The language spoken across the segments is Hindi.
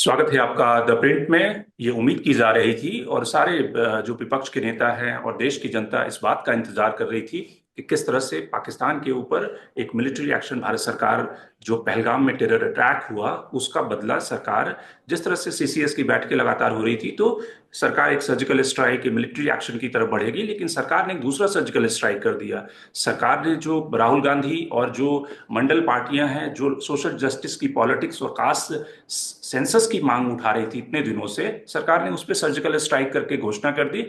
स्वागत है आपका द प्रिंट में। ये उम्मीद की जा रही थी और सारे जो विपक्ष के नेता हैं और देश की जनता इस बात का इंतजार कर रही थी कि किस तरह से पाकिस्तान के ऊपर एक मिलिट्री एक्शन भारत सरकार, जो पहलगाम में टेरर अटैक हुआ उसका बदला सरकार, जिस तरह से सीसीएस की बैठकें लगातार हो रही थी तो सरकार एक सर्जिकल स्ट्राइक मिलिट्री एक्शन की तरफ बढ़ेगी, लेकिन सरकार ने एक दूसरा सर्जिकल स्ट्राइक कर दिया। सरकार ने जो राहुल गांधी और जो मंडल पार्टियां हैं जो सोशल जस्टिस की पॉलिटिक्स और कास्ट सेंसस की मांग उठा रही थी इतने दिनों से, सरकार ने उस पर सर्जिकल स्ट्राइक करके घोषणा कर दी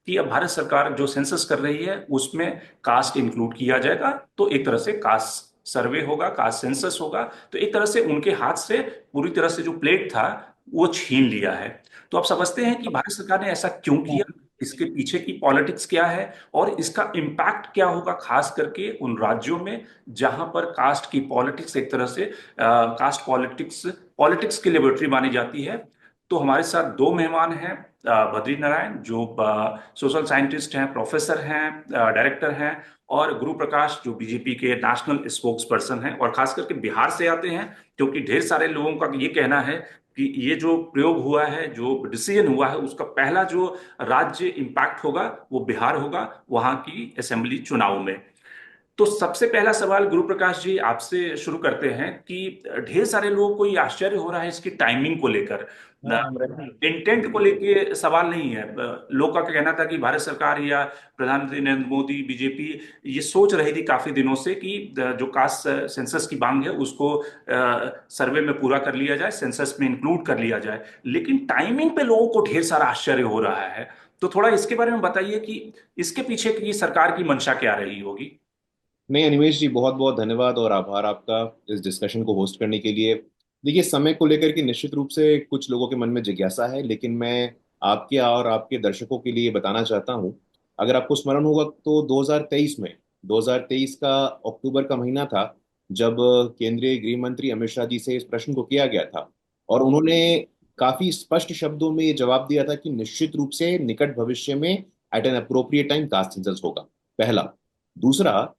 कि अब भारत सरकार जो सेंसस कर रही है उसमें कास्ट इंक्लूड किया जाएगा। तो एक तरह से कास्ट सर्वे होगा, कास्ट सेंसस होगा। तो एक तरह से उनके हाथ से पूरी तरह से जो प्लेट था वो छीन लिया है। तो आप समझते हैं कि भारत सरकार ने ऐसा क्यों किया, इसके पीछे की पॉलिटिक्स क्या है और इसका इम्पैक्ट क्या होगा, खास करके उन राज्यों में जहां पर कास्ट की पॉलिटिक्स एक तरह से कास्ट पॉलिटिक्स पॉलिटिक्स की लेबोरेटरी मानी जाती है। तो हमारे साथ दो मेहमान हैं। बद्री नारायण जो सोशल साइंटिस्ट हैं, प्रोफेसर हैं, डायरेक्टर हैं, और गुरु प्रकाश जो बीजेपी के नेशनल स्पोक्स पर्सन हैं और खास करके बिहार से आते हैं, क्योंकि ढेर सारे लोगों का ये कहना है कि ये जो प्रयोग हुआ है, जो डिसीजन हुआ है, उसका पहला जो राज्य इम्पैक्ट होगा वो बिहार होगा, वहां की असेंबली चुनाव में। तो सबसे पहला सवाल गुरु प्रकाश जी आपसे शुरू करते हैं कि ढेर सारे लोगों को ये आश्चर्य हो रहा है इसकी टाइमिंग को लेकर। इंटेंट को लेके सवाल नहीं है। लोग का कहना था कि भारत सरकार या प्रधानमंत्री नरेंद्र मोदी, बीजेपी ये सोच रही थी काफी दिनों से कि जो कास्ट सेंसस की मांग है उसको सर्वे में पूरा कर लिया जाए, सेंसस में इंक्लूड कर लिया जाए, लेकिन टाइमिंग पे लोगों को ढेर सारा आश्चर्य हो रहा है। तो थोड़ा इसके बारे में बताइए कि इसके पीछे की सरकार की मंशा क्या रही होगी। नहीं, अनिमेश जी, बहुत बहुत धन्यवाद और आभार आपका इस डिस्कशन को होस्ट करने के लिए। देखिए, समय को लेकर के निश्चित रूप से कुछ लोगों के मन में जिज्ञासा है, लेकिन मैं आपके और आपके दर्शकों के लिए बताना चाहता हूं। अगर आपको स्मरण होगा तो 2023 में 2023 का अक्टूबर का महीना था, जब केंद्रीय गृह मंत्री अमित शाह जी से इस प्रश्न को किया गया था। और उन्होंने काफी स्पष्ट शब्दों में ये जवाब दिया था कि निश्चित रूप से निकट भविष्य में at an appropriate time caste census होगा। पहला। दूसरा,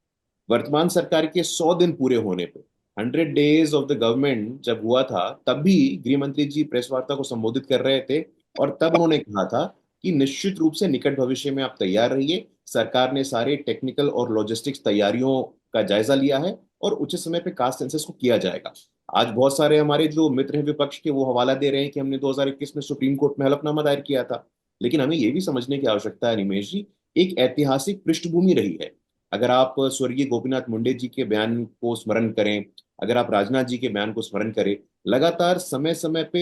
वर्तमान सरकार के 100 दिन पूरे होने पे, 100 डेज ऑफ द गवर्नमेंट जब हुआ था, तब भी गृह मंत्री जी प्रेस वार्ता को संबोधित कर रहे थे। और तब उन्होंने कहा था कि निश्चित रूप से निकट भविष्य में आप तैयार रहिए। सरकार ने सारे टेक्निकल और लॉजिस्टिक्स तैयारियों का जायजा लिया है और उचित समय पे कास्ट सेंसस को किया जाएगा। आज बहुत सारे हमारे जो मित्र हैं विपक्ष के, वो हवाला दे रहे हैं कि हमने 2021 में सुप्रीम कोर्ट में हलफनामा दायर किया था। लेकिन हमें ये भी समझने की आवश्यकता है, निमेश जी, एक ऐतिहासिक पृष्ठभूमि रही है। अगर आप स्वर्गीय गोपीनाथ मुंडे जी के बयान को स्मरण करें, अगर आप राजनाथ जी के बयान को स्मरण करें, लगातार समय समय पे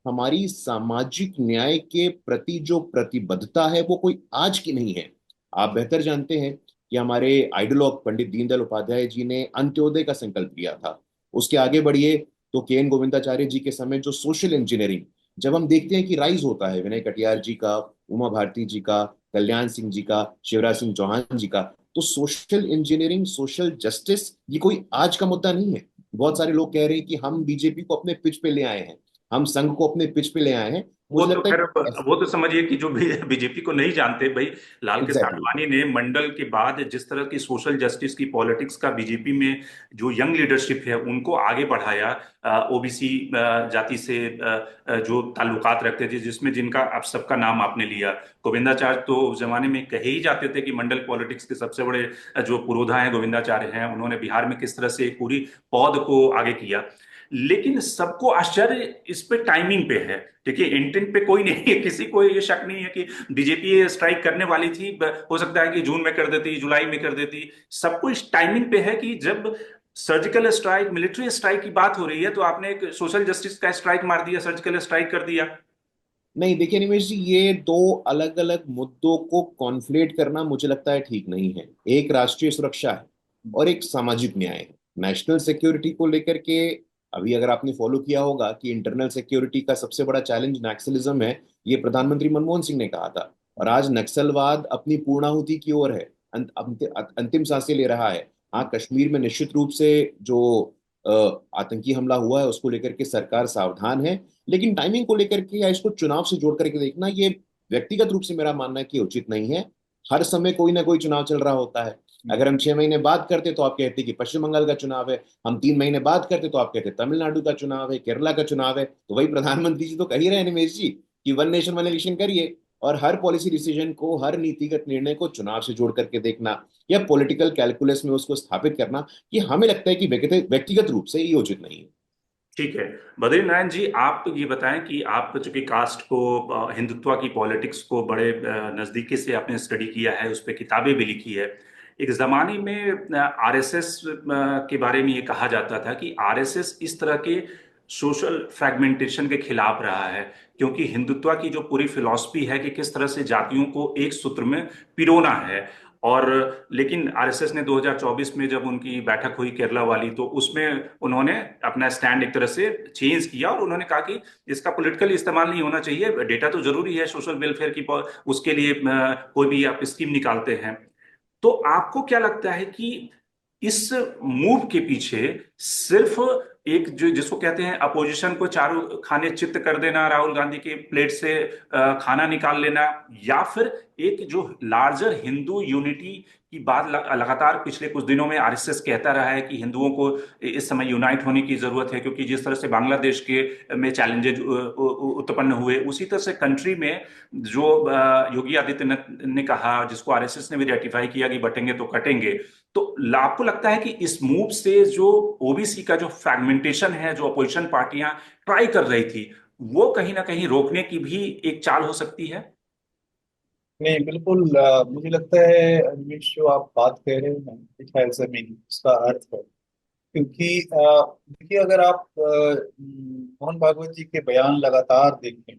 हमारी सामाजिक न्याय के प्रति जो प्रतिबद्धता है वो कोई आज की नहीं है। आप बेहतर जानते हैं कि हमारे आइडियोलॉग पंडित दीनदयाल उपाध्याय जी ने अंत्योदय का संकल्प लिया था। उसके आगे बढ़िए तो के एन गोविंदाचार्य जी के समय जो सोशल इंजीनियरिंग, जब हम देखते हैं कि राइज होता है विनय कटियार जी का, उमा भारती जी का, कल्याण सिंह जी का, शिवराज सिंह चौहान जी का, तो सोशल इंजीनियरिंग, सोशल जस्टिस ये कोई आज का मुद्दा नहीं है। बहुत सारे लोग कह रहे हैं कि हम बीजेपी को अपने पिच पे ले आए हैं, हम संघ को अपने पिच पे ले आए हैं। वो मुझे तो लगता है खैर, कि वो तो समझिए कि जो भी बीजेपी को नहीं जानते भाई, लाल कृष्ण एग्जैक्टली। आडवाणी ने मंडल के बाद जिस तरह की सोशल जस्टिस की पॉलिटिक्स का बीजेपी में जो यंग लीडरशिप है उनको आगे बढ़ाया, ओबीसी जाति से जो ताल्लुकात रखते थे, जिसमें जिनका आप सबका नाम आपने लिया, गोविंदाचार्य तो उस जमाने में कहे ही जाते थे कि मंडल पॉलिटिक्स के सबसे बड़े जो पुरोधा हैं गोविंदाचार्य हैं। उन्होंने बिहार में किस तरह से एक पूरी पौध को आगे किया। लेकिन सबको आश्चर्य इस पे टाइमिंग पे है। देखिए, इंटेंट पे कोई नहीं है, किसी को ये शक नहीं है कि बीजेपी ये स्ट्राइक करने वाली थी। हो सकता है कि जून में कर देती, जुलाई में कर देती। सबको इस टाइमिंग पे है कि जब सर्जिकल स्ट्राइक, मिलिट्री स्ट्राइक की बात हो रही है, तो आपने एक सोशल जस्टिस का स्ट्राइक मार दिया, सर्जिकल स्ट्राइक कर दिया। नहीं, देखिए निमेश जी, ये दो अलग अलग मुद्दों को कॉन्फ्लेट करना मुझे लगता है ठीक नहीं है। एक राष्ट्रीय सुरक्षा है और एक सामाजिक न्याय है। नेशनल सिक्योरिटी को लेकर के अभी अगर आपने फॉलो किया होगा कि इंटरनल सिक्योरिटी का सबसे बड़ा चैलेंज नक्सलिज्म है, ये प्रधानमंत्री मनमोहन सिंह ने कहा था। और आज नक्सलवाद अपनी पूर्णाहुति की ओर है, अंतिम सांसें ले रहा है। हाँ, कश्मीर में निश्चित रूप से जो आतंकी हमला हुआ है उसको लेकर के सरकार सावधान है। लेकिन टाइमिंग को लेकर के या इसको चुनाव से जोड़ करके देखना, ये व्यक्तिगत रूप से मेरा मानना है कि उचित नहीं है। हर समय कोई ना कोई चुनाव चल रहा होता है। अगर हम 6 महीने बाद करते तो आप कहते कि पश्चिम बंगाल का चुनाव है, हम 3 महीने बाद करते तो आप कहते तमिलनाडु का चुनाव है, केरला का चुनाव है। तो वही प्रधानमंत्री जी तो कह ही रहे हैं निमेश जी कि वन नेशन वन इलेक्शन करिए, और हर पॉलिसी डिसीजन को, हर नीतिगत निर्णय को चुनाव से जोड़ करके देखना या पॉलिटिकल कैलकुलस में उसको स्थापित करना, कि हमें लगता है कि व्यक्तिगत रूप से ये उचित नहीं है। ठीक है। बद्री नारायण जी, आप ये बताएं कि आप चूंकि कास्ट को, हिंदुत्व की पॉलिटिक्स को बड़े नजदीकी से आपने स्टडी किया है, उस पर किताबें भी लिखी है। एक जमाने में आरएसएस के बारे में ये कहा जाता था कि आरएसएस इस तरह के सोशल फ्रैगमेंटेशन के खिलाफ रहा है, क्योंकि हिंदुत्व की जो पूरी फिलॉसफी है कि किस तरह से जातियों को एक सूत्र में पिरोना है। और लेकिन आरएसएस ने 2024 में जब उनकी बैठक हुई केरला वाली, तो उसमें उन्होंने अपना स्टैंड एक तरह से चेंज किया और उन्होंने कहा कि इसका पॉलिटिकल इस्तेमाल नहीं होना चाहिए, डेटा तो जरूरी है सोशल वेलफेयर की, उसके लिए कोई भी आप स्कीम निकालते हैं। तो आपको क्या लगता है कि इस मूव के पीछे सिर्फ एक जो जिसको कहते हैं अपोजिशन को चारों खाने चित्त कर देना, राहुल गांधी के प्लेट से खाना निकाल लेना, या फिर एक जो लार्जर हिंदू यूनिटी की बात लगातार पिछले कुछ दिनों में आरएसएस कहता रहा है कि हिंदुओं को इस समय यूनाइट होने की जरूरत है, क्योंकि जिस तरह से बांग्लादेश के में चैलेंजेज उत्पन्न हुए, उसी तरह से कंट्री में जो योगी आदित्यनाथ ने कहा, जिसको आरएसएस ने भी रेटिफाई किया कि बटेंगे तो कटेंगे। तो आपको लगता है कि इस मूव से जो ओबीसी का जो फ्रैगमेंटेशन है, जो अपोजिशन पार्टियां ट्राई कर रही थी, वो कहीं ना कहीं रोकने की भी एक चाल हो सकती है? नहीं, बिल्कुल। मुझे लगता है रमेश, जो आप बात कह रहे हो ना, इट हैज अ मीनिंग, उसका अर्थ है। क्योंकि देखिए, अगर आप मोहन भागवत जी के बयान लगातार देखें,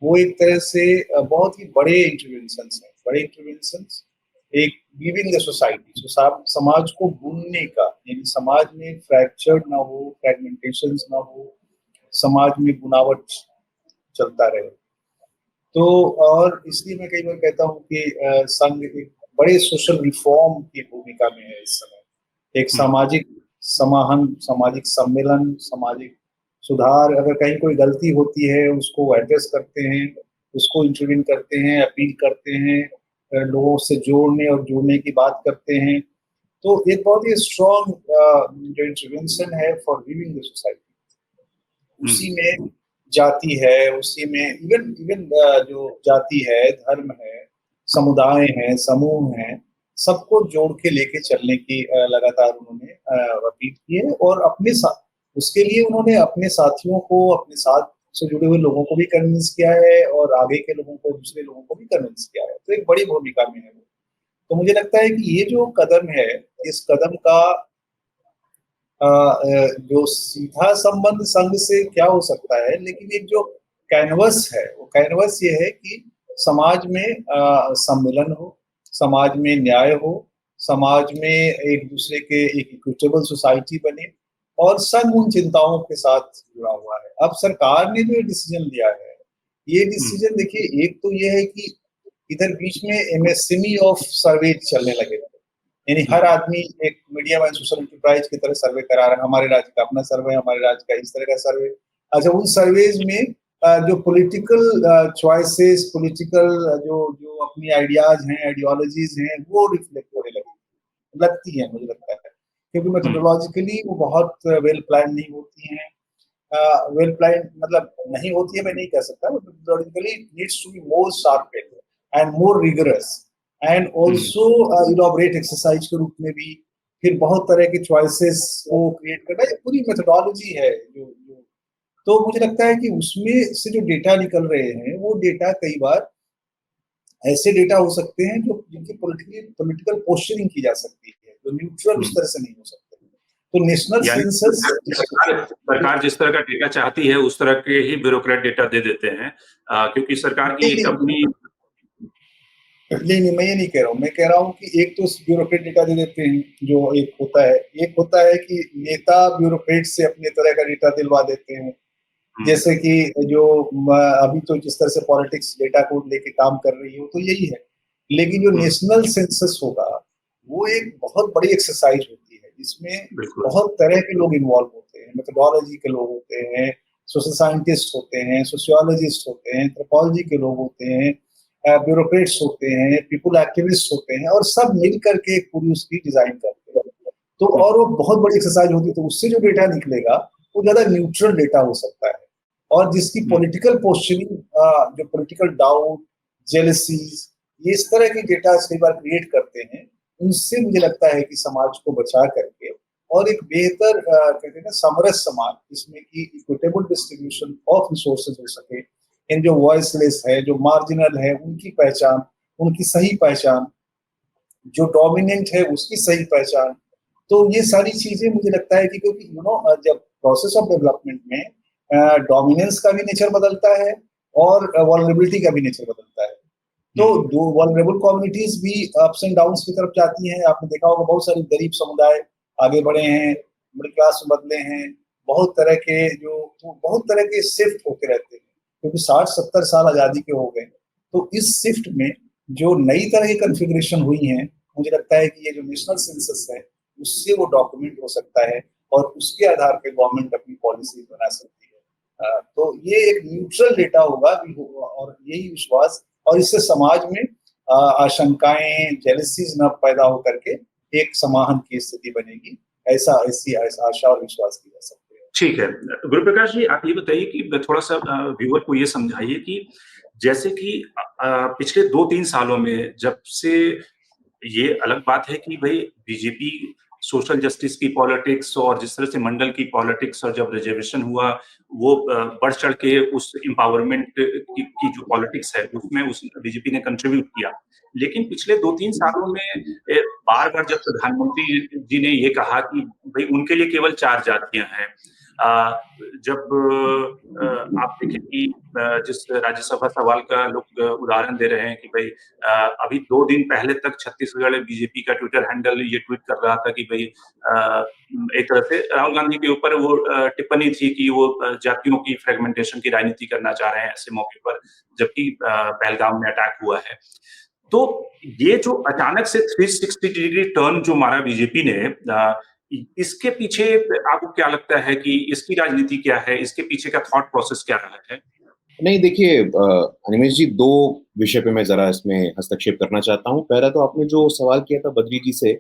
वो एक तरह से बहुत ही बड़े इंटरवेंशंस हैं, बड़े इंटरवेंशंस। एक वीविंग द सोसाइटी, समाज को बुनने का, यानी समाज में फ्रैक्चर्ड ना हो, फ्रैगमेंटेशंस ना हो, समाज में बुनावट चलता रहे। तो और इसलिए मैं कई बार कहता हूँ कि संघ एक बड़े सोशल रिफॉर्म की भूमिका में है इस समय। एक सामाजिक समाहन, सामाजिक सम्मेलन, सामाजिक सुधार। अगर कहीं कोई गलती होती है उसको एड्रेस करते हैं, उसको इंटरवीन करते हैं, अपील करते हैं, लोगों से जोड़ने और जुड़ने की बात करते हैं। तो एक बहुत ही स्ट्रॉन्ग जो इंटरवेंशन है फॉर लिविंग द सोसाइटी, उसी में जाति है, उसी में इवन इवन जो जाति है, धर्म है, समुदाय है, समूह है, सबको जोड़ के लेके चलने की लगातार उन्होंने अपील की है। और अपने साथ, उसके लिए उन्होंने अपने साथियों को, अपने साथ से जुड़े हुए लोगों को भी कन्विंस किया है, और आगे के लोगों को, दूसरे लोगों को भी कन्विंस किया है। तो एक बड़ी भूमिका में है वो। तो मुझे लगता है कि ये जो कदम है, इस कदम का जो सीधा संबंध संघ से क्या हो सकता है, लेकिन एक जो कैनवस है, वो कैनवस ये है कि समाज में सम्मेलन हो, समाज में न्याय हो, समाज में एक दूसरे के एक इक्विटेबल सोसाइटी बने, और संघ उन चिंताओं के साथ जुड़ा हुआ है। अब सरकार ने जो डिसीजन लिया है, ये डिसीजन देखिए, एक तो ये है कि इधर बीच में एमएसएमई ऑफ सर्वे चलने लगे, यानी हर आदमी एक मीडियम एंड सोशल एंटरप्राइज की तरह सर्वे करा रहा है। हमारे राज्य का अपना सर्वे, हमारे राज्य का इस तरह का सर्वे। अच्छा, उन सर्वेज में जो पॉलिटिकल चॉइसेस, पॉलिटिकल जो जो अपनी आइडियाज हैं, आइडियोलॉजीज हैं, वो रिफ्लेक्ट होने लगती है, मुझे लगता है। क्योंकि मेथोडोलॉजिकली वो बहुत वेल प्लान नहीं होती हैं। वेल प्लान मतलब नहीं होती है, मैं नहीं कह सकता। Methodologically needs to be more sharpened and more rigorous, and also elaborate exercise के रूप में भी। फिर बहुत तरह के चॉइसेस को क्रिएट करना, ये पूरी मेथोडोलॉजी है जो तो मुझे लगता है कि उसमें से जो डेटा निकल रहे हैं, वो डेटा कई बार ऐसे डेटा हो सकते हैं जो जिनकी पॉलिटिकल पोस्चरिंग की जा सकती है, जो न्यूट्रल उस तरह से नहीं हो सकते। तो नेशनल सेंसस, सरकार जिस तरह का डेटा चाहती है उस तरह के ही ब्यूरोक्रेट डेटा दे देते हैं, क्योंकि सरकार की एक अपनी। नहीं, मैं ये नहीं कह रहा हूँ। मैं कह रहा हूँ कि एक तो ब्यूरोक्रेट डेटा दे देते हैं, जो एक होता है कि नेता ब्यूरोक्रेट से अपने तरह का डेटा दिलवा देते हैं। जैसे कि जो अभी तो जिस तरह से पॉलिटिक्स डेटा को लेके काम कर रही हो, तो यही है। लेकिन जो नेशनल सेंसस होगा, वो एक बहुत बड़ी एक्सरसाइज होती है। इसमें बहुत तरह के लोग इन्वॉल्व होते हैं, मेथोडोलॉजी के लोग होते हैं, सोशल साइंटिस्ट होते हैं, सोशियोलॉजिस्ट होते हैं, एंथ्रोपोलॉजी के लोग होते हैं, ब्यूरोक्रेट्स होते हैं, पीपल एक्टिविस्ट होते हैं, और सब मिल करके एक पूरी उसकी डिजाइन करते हैं। तो और वो बहुत बड़ी एक्सरसाइज होती है, तो उससे जो डेटा निकलेगा वो ज्यादा न्यूट्रल डेटा हो सकता है, और जिसकी पॉलिटिकल पोस्चरिंग, जो पॉलिटिकल डाउट, जेलसीज, ये इस तरह की डेटा कई बार क्रिएट करते हैं, उनसे मुझे लगता है कि समाज को बचा करके और एक बेहतर कहते हैं ना समरस समाज, जिसमें कि इक्विटेबल डिस्ट्रीब्यूशन ऑफ रिसोर्सेज हो सके, इन जो वॉइसलेस है, जो मार्जिनल है, उनकी पहचान, उनकी सही पहचान, जो डोमिनेंट है उसकी सही पहचान। तो ये सारी चीजें मुझे लगता है कि क्योंकि जब प्रोसेस ऑफ डेवलपमेंट में डोमिनेंस का भी नेचर बदलता है और वल्नरेबिलिटी का भी नेचर बदलता है, तो दो वल्नरेबल कम्युनिटीज भी अप्स एंड डाउन्स की तरफ जाती हैं। आपने देखा होगा बहुत सारे गरीब समुदाय आगे बढ़े हैं, मिडिल क्लास में बदले हैं, बहुत तरह के शिफ्ट होते रहते हैं, क्योंकि 60-70 साल आजादी के हो गए। तो इस शिफ्ट में जो नई तरह की कन्फिग्रेशन हुई है, मुझे लगता है कि ये जो नेशनल सेंसस है उससे वो डॉक्यूमेंट हो सकता है और उसके आधार पर गवर्नमेंट अपनी पॉलिसी बना सकती है। तो ये एक न्यूट्रल डेटा होगा और यही विश्वास, और इससे समाज में आशंकाएं, जेलसीज न पैदा हो करके एक समाहन की स्थिति बनेगी, ऐसी आशा और विश्वास की जा सकती है। ठीक है, गुरुप्रकाश जी, आप ये बताइए कि थोड़ा सा व्यूअर को ये समझाइए कि जैसे कि पिछले 2-3 सालों में जब से, ये अलग बात है कि भाई बीजेपी सोशल जस्टिस की पॉलिटिक्स और जिस तरह से मंडल की पॉलिटिक्स और जब रिजर्वेशन हुआ वो बढ़ चढ़ के उस एम्पावरमेंट की जो पॉलिटिक्स है उसमें उस बीजेपी ने कंट्रीब्यूट किया। लेकिन पिछले 2-3 सालों में बार बार जब प्रधानमंत्री जी ने ये कहा कि भाई उनके लिए केवल 4 जातियां हैं, जब आप देखें कि जिस राज्यसभा सवाल का लोग उदाहरण दे रहे हैं कि भाई अभी 2 दिन पहले तक छत्तीसगढ़ बीजेपी का ट्विटर हैंडल ये ट्वीट कर रहा था कि भाई एक तरह से राहुल गांधी के ऊपर वो टिप्पणी थी कि वो जातियों की फ्रेगमेंटेशन की राजनीति करना चाह रहे हैं ऐसे मौके पर, जबकि पहलगाम में अटैक हुआ है। तो ये जो अचानक से 360 डिग्री टर्न जो मारा बीजेपी ने, इसके पीछे आपको क्या लगता है कि इसकी राजनीति क्या है, इसके पीछे का थॉट प्रोसेस क्या रहा है? नहीं, देखिए अनिमेश जी, 2 विषय पे मैं जरा इसमें हस्तक्षेप करना चाहता हूँ। पहला तो आपने जो सवाल किया था बद्री जी से,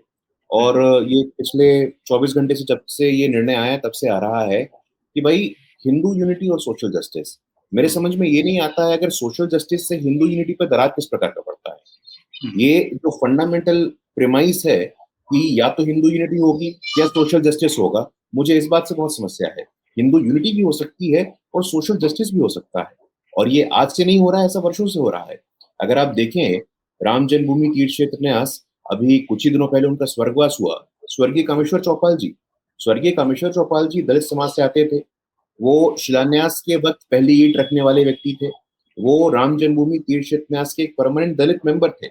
और ये पिछले 24 घंटे से जब से ये निर्णय आया तब से आ रहा है कि भाई हिंदू यूनिटी और सोशल जस्टिस, मेरे समझ में ये नहीं आता है अगर सोशल जस्टिस से हिंदू यूनिटी पर दरार किस प्रकार का पड़ता है। ये जो फंडामेंटल प्रेमाइस है कि या तो हिंदू यूनिटी होगी या सोशल जस्टिस होगा, मुझे इस बात से बहुत समस्या है। हिंदू यूनिटी भी हो सकती है और सोशल जस्टिस भी हो सकता है, और ये आज से नहीं हो रहा है, ऐसा वर्षों से हो रहा है। अगर आप देखें, राम जन्मभूमि तीर्थ क्षेत्र न्यास, अभी कुछ ही दिनों पहले उनका स्वर्गवास हुआ। स्वर्गीय कामेश्वर चौपाल जी दलित समाज से आते थे। वो शिलान्यास के वक्त पहली ईंट रखने वाले व्यक्ति थे। वो राम जन्मभूमि तीर्थ क्षेत्र न्यास के एक परमानेंट दलित मेंबर थे।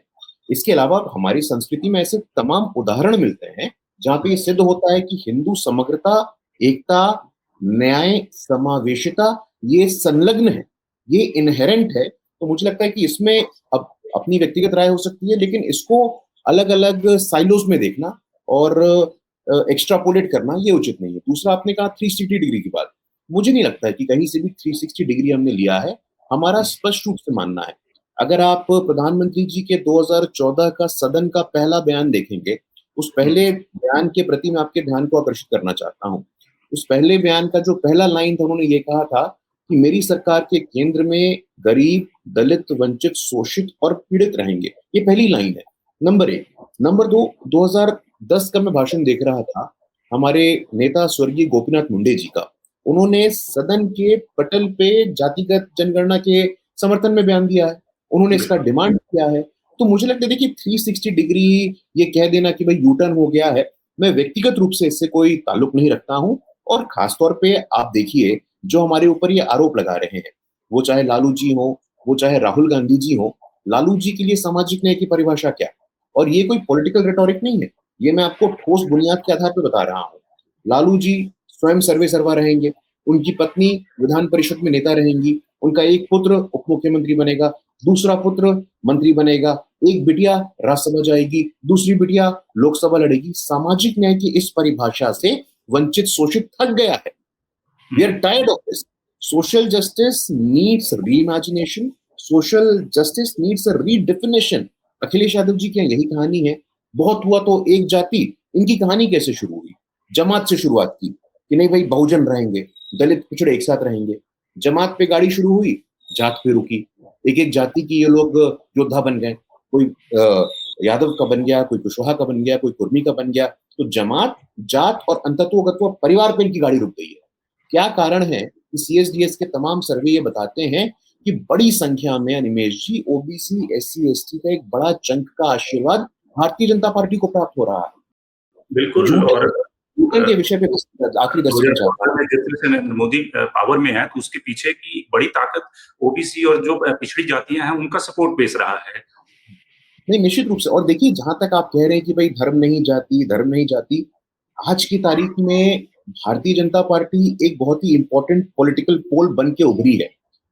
इसके अलावा हमारी संस्कृति में ऐसे तमाम उदाहरण मिलते हैं जहां पे ये सिद्ध होता है कि हिंदू समग्रता, एकता, न्याय, समावेशिता ये संलग्न है, ये इनहेरेंट है। तो मुझे लगता है कि इसमें अब अपनी व्यक्तिगत राय हो सकती है, लेकिन इसको अलग अलग साइलोज में देखना और एक्स्ट्रापोलेट करना ये उचित नहीं है। दूसरा, आपने कहा 360 डिग्री की बात, मुझे नहीं लगता है कि कहीं से भी 360 डिग्री हमने लिया है। हमारा स्पष्ट रूप से मानना है, अगर आप प्रधानमंत्री जी के 2014 का सदन का पहला बयान देखेंगे, उस पहले बयान के प्रति मैं आपके ध्यान को आकर्षित करना चाहता हूँ। उस पहले बयान का जो पहला लाइन था, उन्होंने ये कहा था कि मेरी सरकार के केंद्र में गरीब, दलित, वंचित, शोषित और पीड़ित रहेंगे। ये पहली लाइन है, नंबर 1। नंबर 2, 2010 का मैं भाषण देख रहा था हमारे नेता स्वर्गीय गोपीनाथ मुंडे जी का। उन्होंने सदन के पटल पे जातिगत जनगणना के समर्थन में बयान दिया है, उन्होंने इसका डिमांड किया है। तो मुझे लगता है देखिए 360 डिग्री ये कह देना कि भाई यू टर्न हो गया है, मैं व्यक्तिगत रूप से इससे कोई ताल्लुक नहीं रखता हूं। और खासतौर पे आप देखिए जो हमारे ऊपर ये आरोप लगा रहे हैं, वो चाहे लालू जी हो, वो चाहे राहुल गांधी जी हो, लालू जी के लिए सामाजिक न्याय की परिभाषा क्या? और ये कोई पॉलिटिकल रेटोरिक नहीं है, ये मैं आपको ठोस बुनियाद के आधार पर बता रहा हूँ। लालू जी स्वयं सर्वे सर्वा रहेंगे, उनकी पत्नी विधान परिषद में नेता रहेंगी, उनका एक पुत्र उप मुख्यमंत्री बनेगा, दूसरा पुत्र मंत्री बनेगा, एक बिटिया राज्यसभा जाएगी, दूसरी बिटिया लोकसभा लड़ेगी। सामाजिक न्याय की इस परिभाषा से वंचित, शोषित थक गया है। We are tired of this. Social justice needs reimagination. Social justice needs a redefinition. Akhilesh Yadav ji की यहाँ यही कहानी है। बहुत हुआ तो एक जाति, इनकी कहानी कैसे शुरू हुई? जमात से शुरुआत की कि नहीं भाई बहुजन रहेंगे, दलित पिछड़े एक साथ रहेंगे। जमात पे गाड़ी शुरू हुई, जात पे रुकी। एक एक जाति की ये लोग योद्धा बन गए। कोई यादव का बन गया, कोई कुशवाहा का बन गया, कोई कुर्मी का बन गया। तो जमात, जात और अंतत्वगत्वा परिवार पे इनकी गाड़ी रुक गई है। क्या कारण है कि सीएसडीएस के तमाम सर्वे ये बताते हैं कि बड़ी संख्या में अनिमेश जी ओबीसी, एससी, एसटी का एक बड़ा चंक का आशीर्वाद भारतीय जनता पार्टी को प्राप्त हो रहा है। बिल्कुल। और जूटन के विषय पे आखिरी 10 सेकंड चाहता हूँ। 2014 में जिस तरह से नरेंद्र मोदी पावर में है, तो उसके पीछे की बड़ी ताकत ओबीसी और जो पिछड़ी जातियां हैं उनका सपोर्ट बेस रहा है। नहीं, निश्चित रूप से। और देखिए, जहां तक आप कह रहे हैं कि भाई धर्म नहीं जाति, धर्म नहीं जाति, आज की तारीख में भारतीय जनता पार्टी एक बहुत ही इंपॉर्टेंट पॉलिटिकल पोल बन के उभरी है।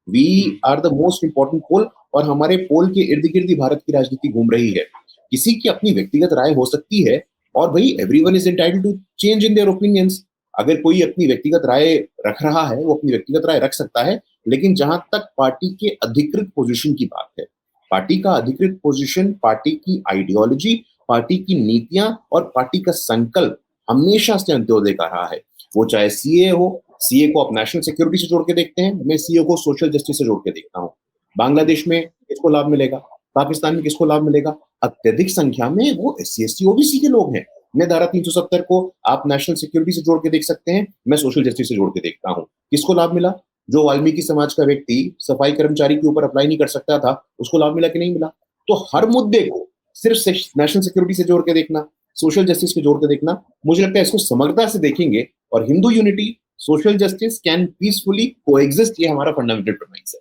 We are the most important pole, और हमारे पोल के इर्द गिर्द ही भारत की राजनीति घूम रही है। किसी की अपनी व्यक्तिगत राय हो सकती है, और भाई everyone is entitled to change in their opinions. अगर कोई अपनी व्यक्तिगत राय रख रहा है, वो अपनी व्यक्तिगत राय रख सकता है। लेकिन जहां तक पार्टी के अधिकृत पोजीशन की बात है, पार्टी का अधिकृत पोजीशन, पार्टी की आइडियोलॉजी, पार्टी की नीतियां और पार्टी का संकल्प हमेशा से अंत्योदय का रहा है। वो चाहे सीए हो, सीए को आप नेशनल सिक्योरिटी से जोड़ के देखते हैं, मैं सीए को सोशल जस्टिस से जोड़ के देखता हूँ। बांग्लादेश में किसको लाभ मिलेगा? पाकिस्तान में किसको लाभ मिलेगा? अत्यधिक संख्या में वो एससी, एसटी, ओबीसी के लोग हैं। मैं धारा 370 को आप नेशनल सिक्योरिटी से जोड़ के देख सकते हैं, मैं सोशल जस्टिस से जोड़ के देखता हूँ। किसको लाभ मिला? जो वाल्मीकि समाज का व्यक्ति सफाई कर्मचारी के ऊपर अप्लाई नहीं कर सकता था, उसको लाभ मिला कि नहीं मिला? तो हर मुद्दे को सिर्फ नेशनल सिक्योरिटी से जोड़ के देखना, सोशल जस्टिस पे जोड़ के देखना, मुझे लगता है इसको समग्रता से देखेंगे और Hindu unity, social justice can peacefully coexist, ये हमारा फंडामेंटल प्रेमाइस है।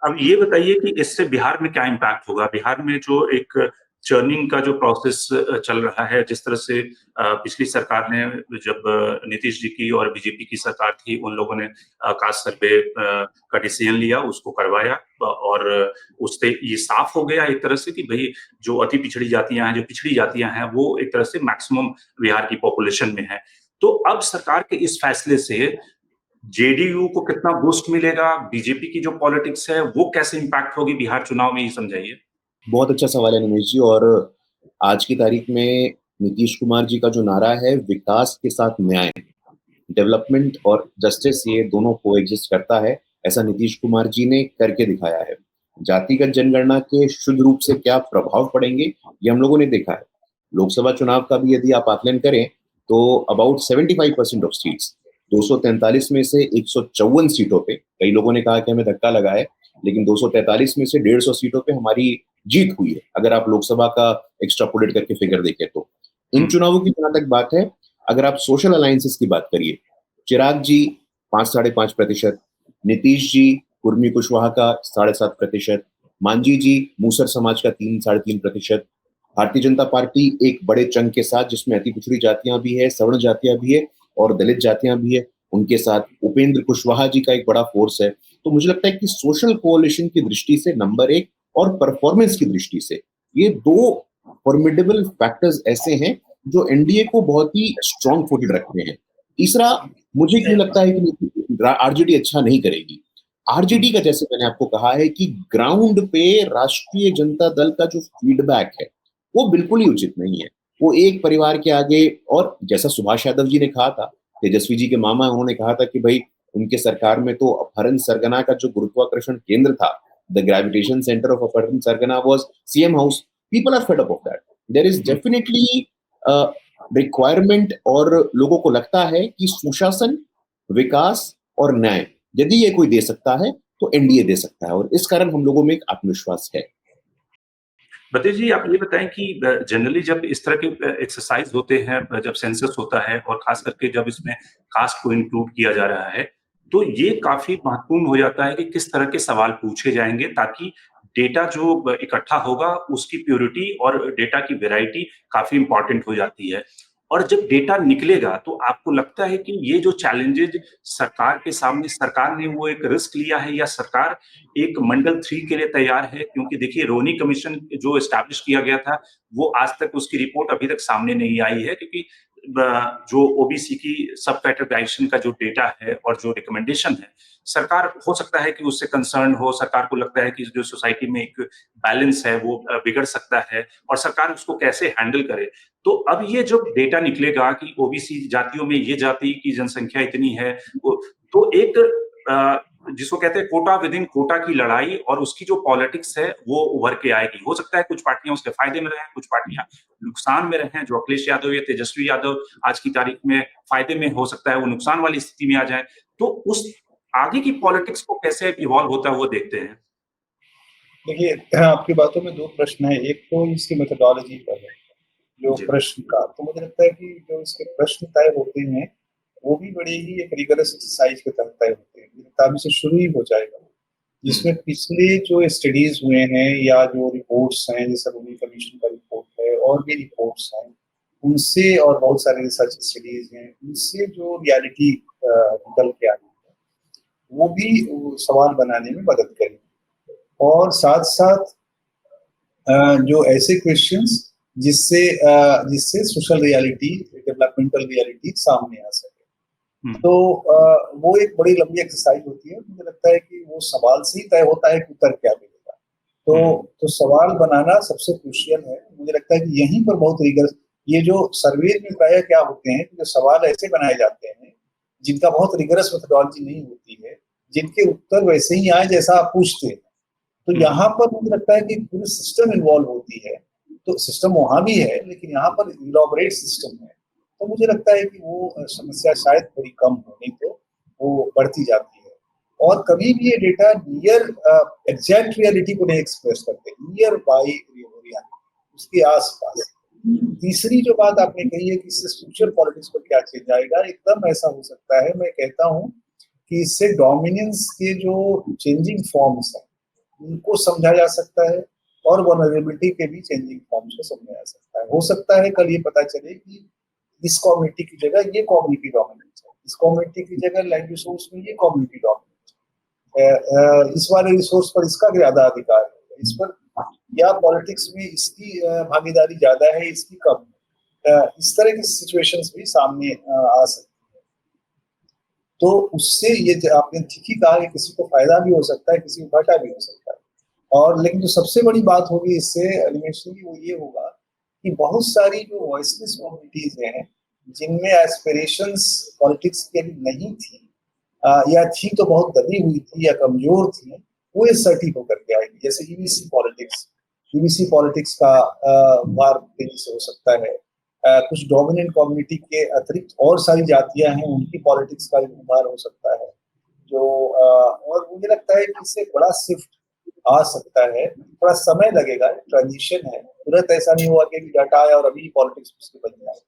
अब ये बताइए कि इससे बिहार में क्या इम्पैक्ट होगा? बिहार में जो एक चर्निंग का जो प्रोसेस चल रहा है, जिस तरह से पिछली सरकार ने, जब नीतीश जी की और बीजेपी की सरकार थी, उन लोगों ने कास्ट सर्वे का डिसीजन लिया, उसको करवाया, और उससे ये साफ हो गया एक तरह से कि भाई जो अति पिछड़ी जातियां हैं, जो पिछड़ी जातियां हैं, वो एक तरह से मैक्सिमम बिहार की पॉपुलेशन में है। तो अब सरकार के इस फैसले से जेडीयू को कितना बूस्ट मिलेगा? बीजेपी की जो पॉलिटिक्स है वो कैसे इम्पैक्ट होगी बिहार चुनाव में, ये समझाइए। बहुत अच्छा सवाल है निमेश जी। और आज की तारीख में नीतीश कुमार जी का जो नारा है, विकास के साथ न्याय, डेवलपमेंट और जस्टिस, ये दोनों कोएग्जिस्ट करता है, ऐसा नीतीश कुमार जी ने करके दिखाया है। जातिगत जनगणना के शुद्ध रूप से क्या प्रभाव पड़ेंगे, ये हम लोगों ने देखा है। लोकसभा चुनाव का भी यदि आप आकलन करें तो अबाउट 75% ऑफ सीट्स, 243 में से 154 सीटों पे, कई लोगों ने कहा कि हमें धक्का लगा है, लेकिन 243 में से 150 सीटों पे हमारी जीत हुई है, अगर आप लोकसभा का एक्स्ट्रापोलेट करके फिगर देखें तो। इन चुनावों की जहां तक बात है, अगर आप सोशल अलायंसेस की बात करिए, चिराग जी 5-5.5%, नीतीश जी कुर्मी कुशवाहा का 7.5%, मांझी जी मूसर समाज का 3-3.5%, भारतीय जनता पार्टी एक बड़े चंग के साथ, जिसमें अति पिछड़ी जातियां भी है, सवर्ण जातियां भी है और दलित जातियां भी है, उनके साथ उपेंद्र कुशवाहा जी का एक बड़ा फोर्स है। तो मुझे लगता है कि सोशल कोalition की दृष्टि से नंबर एक, और परफॉर्मेंस की दृष्टि से ये दो फॉर्मिडेबल फैक्टर्स ऐसे हैं जो एनडीए को बहुत ही स्ट्रॉन्ग फुटेड रखते हैं। तीसरा, मुझे क्यों लगता है कि आरजेडी अच्छा नहीं करेगी? आरजेडी का, जैसे मैंने आपको कहा है कि ग्राउंड पे राष्ट्रीय जनता दल का जो फीडबैक है वो बिल्कुल ही उचित नहीं है। वो एक परिवार के आगे, और जैसा सुभाष यादव जी ने कहा था, तेजस्वी जी के मामा, उन्होंने कहा था कि भाई उनके सरकार में तो अपहरण सरगना का जो गुरुत्वाकर्षण केंद्र था, द ग्रेविटेशन सेंटर ऑफ अपहरण सरगना was CM house. People are fed up of that. There is definitely requirement, और लोगों को लगता है कि सुशासन, विकास और न्याय यदि ये कोई दे सकता है तो एनडीए दे सकता है, और इस कारण हम लोगों में एक आत्मविश्वास है। बतेश जी, आप ये बताएं कि जनरली जब इस तरह के एक्सरसाइज होते हैं, जब सेंसस होता है और खास करके जब इसमें कास्ट को इंक्लूड किया जा रहा है, तो ये काफी महत्वपूर्ण हो जाता है कि किस तरह के सवाल पूछे जाएंगे, ताकि डेटा जो इकट्ठा होगा उसकी प्योरिटी और डेटा की वेराइटी काफी इंपॉर्टेंट हो जाती है। और जब डेटा निकलेगा तो आपको लगता है कि ये जो चैलेंजेज सरकार के सामने, सरकार ने वो एक रिस्क लिया है, या सरकार एक मंडल 3 के लिए तैयार है? क्योंकि देखिए, रोनी कमीशन जो एस्टैब्लिश किया गया था, वो आज तक उसकी रिपोर्ट अभी तक सामने नहीं आई है, क्योंकि जो ओबीसी की सब कैटेगराइजेशन का जो डेटा है और जो रिकमेंडेशन है, सरकार हो सकता है कि उससे कंसर्न हो, सरकार को लगता है कि जो सोसाइटी में एक बैलेंस है वो बिगड़ सकता है और सरकार उसको कैसे हैंडल करे। तो अब ये जो डेटा निकलेगा कि ओबीसी जातियों में ये जाति की जनसंख्या इतनी है, तो एक जिसको कहते हैं कोटा विद इन कोटा की लड़ाई और उसकी जो पॉलिटिक्स है वो उभर के आएगी। हो सकता है कुछ पार्टियां उसके फायदे में रहें, कुछ पार्टियां नुकसान में रहें। जो अखिलेश यादव या तेजस्वी यादव आज की तारीख में फायदे में, हो सकता है वो नुकसान वाली स्थिति में आ जाए। तो उस आगे की पॉलिटिक्स को कैसे इवॉल्व होता है वो देखते हैं। देखिए, आपकी बातों में दो प्रश्न है। एक तो इसकी मेथोडोलॉजी पर है, जो जी। प्रश्न का, तो मुझे लगता है कि जो इसके प्रश्न तय होते हैं वो भी बड़े ही एक रिगरस एक्सरसाइज के तहत तय होते हैं। किताब से शुरू ही हो जाएगा, जिसमें पिछले जो स्टडीज हुए हैं या जो रिपोर्ट्स हैं, जैसे रूबी कमीशन का रिपोर्ट है और भी रिपोर्ट्स हैं, उनसे और बहुत सारे रिसर्च स्टडीज हैं, उनसे जो रियलिटी निकल के आई है वो भी सवाल बनाने में मदद करेगी। और साथ साथ जो ऐसे क्वेश्चंस जिससे जिससे सोशल रियलिटी, डेवलपमेंटल रियलिटी सामने आ सके। तो वो एक बड़ी लंबी एक्सरसाइज होती है। मुझे लगता है कि वो सवाल से ही तय होता है कि उत्तर क्या मिलेगा। तो सवाल बनाना सबसे क्रूशियल है। मुझे लगता है कि यहीं पर बहुत रिगर्स, ये जो सर्वे में प्रायः क्या होते हैं कि जो सवाल ऐसे बनाए जाते हैं जिनका बहुत रिगरस मेथोडोलॉजी नहीं होती है, जिनके उत्तर वैसे ही आए जैसा आप पूछते हैं। तो यहाँ पर मुझे लगता है कि पूरी सिस्टम इन्वॉल्व होती है। तो सिस्टम वहां भी है, लेकिन यहाँ पर इलॉबरेट सिस्टम है। तो मुझे लगता है कि वो समस्या शायद थोड़ी कम होने को वो बढ़ती जाती है। और कभी भी ये डेटा नियर एग्जैक्ट रियलिटी को नहीं एक्सप्रेस करते, नियर बाई रियलिटी, उसके आसपास। तीसरी जो बात आपने कही है कि इससे फ्यूचर पॉलिटिक्स पर क्या चेंज आएगा, एकदम ऐसा हो सकता है। मैं कहता हूँ कि इससे डोमिनेंस के जो चेंजिंग फॉर्म्स हैं उनको समझा जा सकता है और वनरेबिलिटी के भी चेंजिंग फॉर्म्स को समझा जा सकता है। हो सकता है कल ये पता चले कि इस कम्युनिटी की जगह ये कम्युनिटी डोमिनेंस है, इस कम्युनिटी की जगह लैंड रिसोर्स में ये कम्युनिटी डोमिनेंस है, इस वाले रिसोर्स पर इसका ज्यादा अधिकार है, इस पर या पॉलिटिक्स में इसकी भागीदारी ज्यादा है, इसकी कम है। इस तरह की सिचुएशंस भी सामने आ सकती है। तो उससे ये आपने ठीक ही कहा कि किसी को फायदा भी हो सकता है, किसी को घाटा भी हो सकता है। और लेकिन जो सबसे बड़ी बात होगी इससे एलिमिनेशन, वो ये होगा कि बहुत सारी जो वॉइसलेस कम्युनिटीज हैं, जिनमें एस्पिरेशंस पॉलिटिक्स के लिए नहीं थी या थी तो बहुत दबी हुई थी या कमजोर थी, वो इस सर्टिफ होकर के आएगी। जैसे ईबीसी पॉलिटिक्स का वार तेजी से हो सकता है। कुछ डोमिनेंट कम्युनिटी के अतिरिक्त और सारी जातियां हैं, उनकी पॉलिटिक्स का भी उभार हो सकता है। जो और मुझे लगता है कि इससे बड़ा शिफ्ट आ सकता है। थोड़ा समय लगेगा, ट्रांजिशन है, तुरंत ऐसा नहीं हुआ कि डाटा आया और अभी पॉलिटिक्स उसके बन जाए।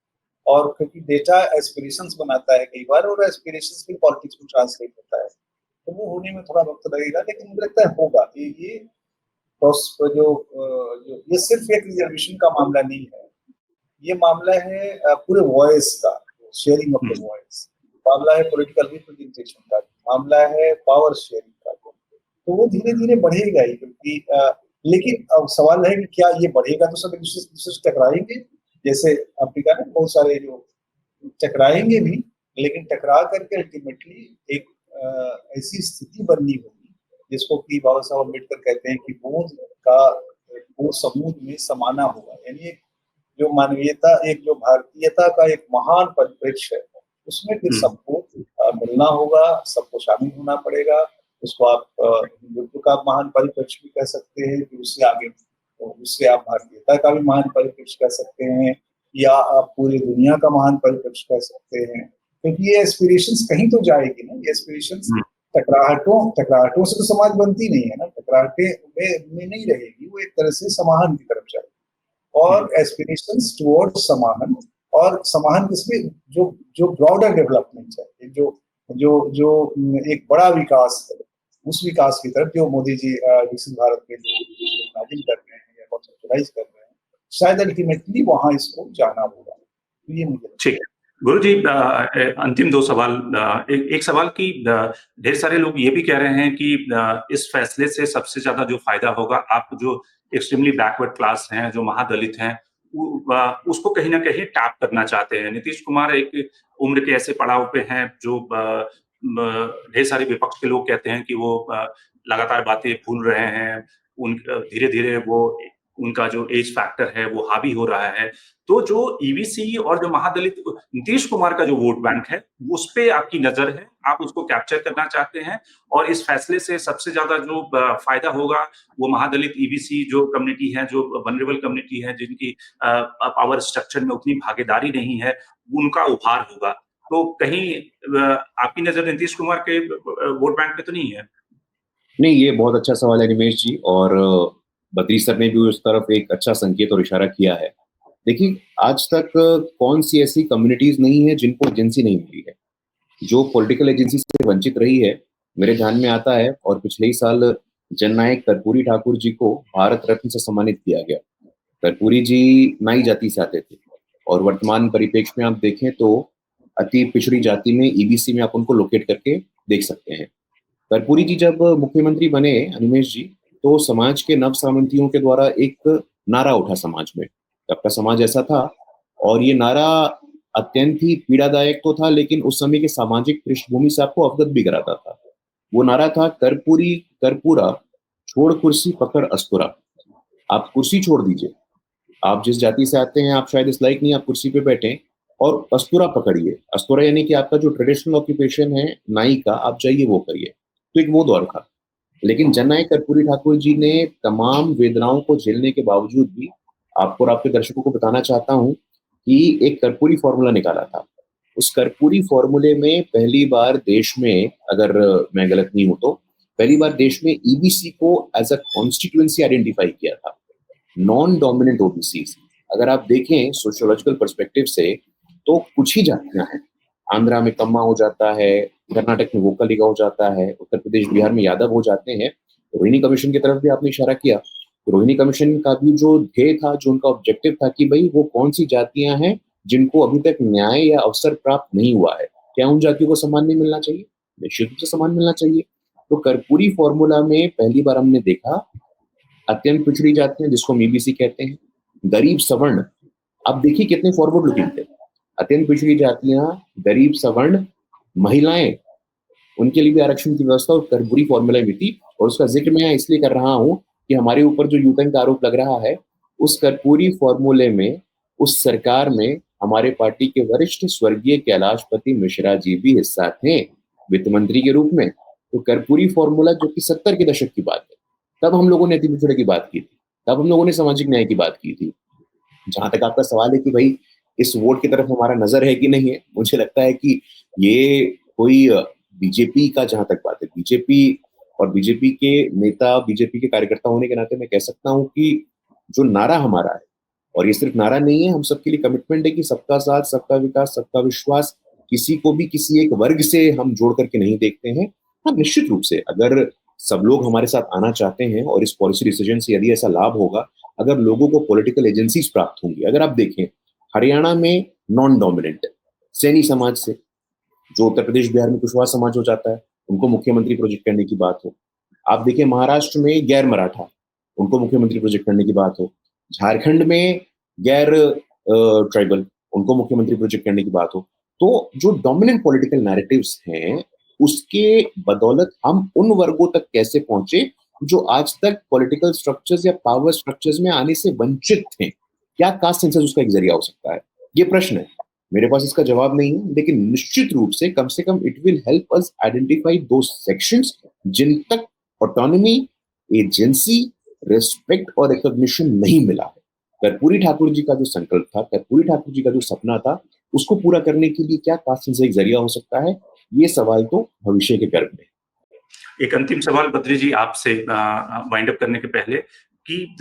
और क्योंकि डेटा एस्पिरेशंस बनाता है कई बार, और एस्पिरेशंस भी पॉलिटिक्स में ट्रांसलेट होता है, तो वो होने में थोड़ा वक्त लगेगा, लेकिन मुझे लगता है होगा। ये ये सिर्फ एक रिजर्वेशन का मामला नहीं है, ये मामला है पूरे वॉइस का, शेयरिंग ऑफ द वॉइस, मामला है पॉलिटिकल रिप्रेजेंटेशन का, मामला है पावर शेयरिंग का। तो वो धीरे धीरे बढ़ेगा ही, क्योंकि लेकिन अब सवाल है कि क्या ये बढ़ेगा तो सब एक दूसरे से टकराएंगे। जैसे आपने कहा ना, बहुत सारे जो टकराएंगे भी, लेकिन टकरा करके अल्टीमेटली एक ऐसी स्थिति बननी होगी जिसको कि बाबा साहब अम्बेडकर कहते हैं कि बूंद का वो समुद्र में समाना होगा। यानी एक जो मानवीयता, एक जो भारतीयता का एक महान परिप्रेक्ष्य है, उसमें फिर सबको मिलना होगा, सबको शामिल होना पड़ेगा। उसको आप हिंदुत्व का महान परिप्रेक्ष्य भी कह सकते हैं, फिर उससे आगे उससे आप भारतीयता का भी महान परिप्रेक्ष्य कह सकते हैं, या आप पूरी दुनिया का महान परिप्रेक्ष्य कह सकते हैं। क्योंकि ये एस्पिरेशंस कहीं तो जाएगी ना, ये एस्पिरेशंस टकराहटों से तो समाज बनती नहीं है ना, टकराहटे में नहीं रहेगी, वो एक तरह से समाहन की तरफ जाएगी। और एस्पिरेशंस टुवर्ड्स समाहन, और समाहन किसमें, जो ब्रॉडर डेवलपमेंट है, जो एक बड़ा विकास है, उस विकास की तरफ जो मोदी जी विकसित भारत में जो इमेजिन कर रहे हैं या कॉन्सेप्चुअलाइज कर रहे हैं, शायद अल्टीमेटली वहां इसको जाना होगा। तो ये मुझे ठीक है गुरु जी, अंतिम दो सवाल। एक सवाल की ढेर सारे लोग ये भी कह रहे हैं कि इस फैसले से सबसे ज्यादा जो फायदा होगा, आप जो एक्सट्रीमली बैकवर्ड क्लास हैं, जो महादलित हैं, उसको कहीं ना कहीं टैप करना चाहते हैं। नीतीश कुमार एक उम्र के ऐसे पड़ाव पे हैं जो ढेर सारे विपक्ष के लोग कहते हैं कि वो लगातार बातें भूल रहे हैं, उन धीरे-धीरे वो उनका जो एज फैक्टर है वो हावी हो रहा है। तो जो ईबीसी और जो महादलित नीतीश कुमार का जो वोट बैंक है, उस पे आपकी नज़र है, आप उसको कैप्चर करना चाहते हैं और इस फैसले से सबसे ज़्यादा जो फ़ायदा होगा, वो महादलित ईबीसी जो कम्युनिटी है, जो वल्नरेबल कम्युनिटी है, जिनकी पावर स्ट्रक्चर में उतनी भागीदारी नहीं है, उनका उभार होगा। तो कहीं आपकी नज़र नीतीश कुमार के वोट बैंक पे तो नहीं है? नहीं, ये बहुत अच्छा सवाल है निमेश जी, और बद्री सर ने भी उस तरफ एक अच्छा संकेत और इशारा किया है। देखिए, आज तक कौन सी ऐसी कम्युनिटीज नहीं है जिनको एजेंसी नहीं मिली है, जो पॉलिटिकल एजेंसी से वंचित रही है। मेरे ध्यान में आता है, और पिछले ही साल जननायक कर्पूरी ठाकुर जी को भारत रत्न से सम्मानित किया गया। कर्पूरी जी नाई जाति से आते थे, और वर्तमान परिप्रेक्ष्य में आप देखें तो अति पिछड़ी जाति में ईबीसी में आप उनको लोकेट करके देख सकते हैं। कर्पूरी जी जब मुख्यमंत्री बने अनिमेश जी, तो समाज के नव सामंतियों के द्वारा एक नारा उठा समाज में। आपका समाज ऐसा था, और ये नारा अत्यंत ही पीड़ादायक तो था, लेकिन उस समय के सामाजिक पृष्ठभूमि से आपको अवगत भी कराता था। वो नारा था, कर्पूरी कर्पूरा, छोड़ कुर्सी पकड़ अस्तुरा। आप कुर्सी छोड़ दीजिए, आप जिस जाति से आते हैं आप शायद इस लायक नहीं आप कुर्सी पे बैठे, और अस्तुरा पकड़िए। अस्तुरा यानी कि आपका जो ट्रेडिशनल ऑक्यूपेशन है नाई का, आप जाइए वो करिए। तो एक वो दौर था। लेकिन जननायक कर्पूरी ठाकुर जी ने तमाम वेदनाओं को झेलने के बावजूद भी, आपको और आपके दर्शकों को बताना चाहता हूं कि एक कर्पूरी फॉर्मूला निकाला था। उस कर्पूरी फॉर्मूले में पहली बार देश में, अगर मैं गलत नहीं हूं तो पहली बार देश में ईबीसी को एज अ कॉन्स्टिट्यूएंसी आइडेंटिफाई किया था, नॉन डोमिनेंट ओबीसी। अगर आप देखें सोशियोलॉजिकल पर्सपेक्टिव से, तो कुछ ही जातियां हैं। आंध्रा में कम्मा हो जाता है, कर्नाटक में वोकलिगा हो जाता है, उत्तर प्रदेश बिहार में यादव हो जाते हैं। रोहिणी कमीशन की तरफ भी आपने इशारा किया। रोहिणी कमीशन का भी जो ध्येय था, जो उनका ऑब्जेक्टिव था कि भाई वो कौन सी जातियां हैं जिनको अभी तक न्याय या अवसर प्राप्त नहीं हुआ है, क्या उन जातियों को सम्मान नहीं मिलना चाहिए? निश्चित रूप से सम्मान मिलना चाहिए। तो कर्पूरी फॉर्मूला में पहली बार हमने देखा अत्यंत पिछड़ी जातियां, जिसको हम ईबीसी कहते हैं, गरीब सवर्ण। अब देखिए कितने फॉरवर्ड लुकिंग थे। अत्यंत पिछड़ी जातियां, गरीब सवर्ण, महिलाएं, उनके लिए भी आरक्षण की व्यवस्था और कर्पूरी फॉर्मूला में थी। और उसका जिक्र मैं इसलिए कर रहा हूं कि हमारे ऊपर जो यूटर्न का आरोप लग रहा है, उस कर्पूरी फॉर्मूले में, उस सरकार में हमारे पार्टी के वरिष्ठ स्वर्गीय कैलाशपति मिश्रा जी भी हिस्सा थे, वित्त मंत्री के रूप में। तो कर्पूरी फॉर्मूला जो कि 70 के दशक की बात है, तब हम लोगों ने अति पिछड़े की बात की थी, तब हम लोगों ने सामाजिक न्याय की बात की थी। जहां तक आपका सवाल है कि भाई इस वोट की तरफ हमारा नजर है कि नहीं है, मुझे लगता है कि ये कोई बीजेपी का, जहां तक बात है बीजेपी और बीजेपी के नेता, बीजेपी के कार्यकर्ता होने के नाते मैं कह सकता हूं कि जो नारा हमारा है, और ये सिर्फ नारा नहीं है, हम सबके लिए कमिटमेंट है कि सबका साथ, सबका विकास, सबका विश्वास, किसी को भी किसी एक वर्ग से हम जोड़ करके नहीं देखते हैं। हाँ, निश्चित रूप से अगर सब लोग हमारे साथ आना चाहते हैं और इस पॉलिसी डिसीजन से यदि ऐसा लाभ होगा, अगर लोगों को पॉलिटिकल एजेंसीज प्राप्त होंगी। अगर आप देखें हरियाणा में नॉन डोमिनेंट सैनी समाज से, जो उत्तर प्रदेश बिहार में कुशवाहा समाज हो जाता है, उनको मुख्यमंत्री प्रोजेक्ट करने की बात हो। आप देखिए महाराष्ट्र में गैर मराठा, उनको मुख्यमंत्री प्रोजेक्ट करने की बात हो। झारखंड में गैर ट्राइबल, उनको मुख्यमंत्री प्रोजेक्ट करने की बात हो। तो जो डोमिनेंट पॉलिटिकल नैरेटिव्स हैं, उसके बदौलत हम उन वर्गों तक कैसे पहुंचे जो आज तक पॉलिटिकल स्ट्रक्चर्स या पावर स्ट्रक्चर्स में आने से वंचित थे। क्या कास्ट सेंसस उसका एक जरिया हो सकता है? ये प्रश्न है, मेरे पास इसका जवाब नहीं है, लेकिन निश्चित रूप से कम it will help us identify दो सेक्शंस जिन तक ऑटोनॉमी, एजेंसी, रिस्पेक्ट और रिकॉग्निशन नहीं मिला है। कर्पूरी ठाकुर जी का जो संकल्प था, कर्पूरी ठाकुर जी का जो सपना था, उसको पूरा करने के लिए क्या कास्ट सेंसस एक जरिया हो सकता है? ये सवाल तो भविष्य के गर्भ में। एक अंतिम सवाल बद्री जी आपसे वाइंड अप करने के पहले कि